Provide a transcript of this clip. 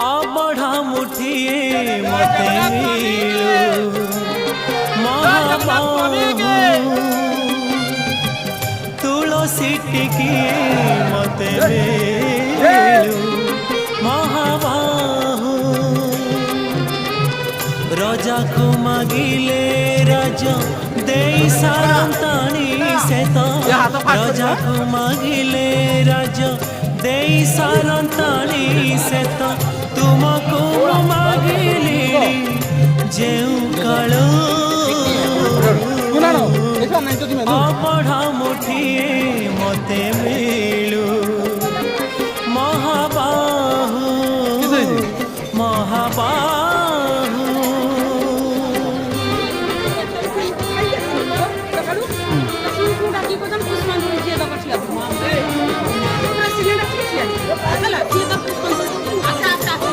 बढ़ा मुठिए मते मिलू महाबाहु तुलसी टिकिए मते मिलू महाबाहु रजा को मागिले राजा देई सारंतानी से तो रजा को मागिले राजा देई सारंतानी से तो तुमको मागिली जेउ कालो पढ़ा मुठिए मते में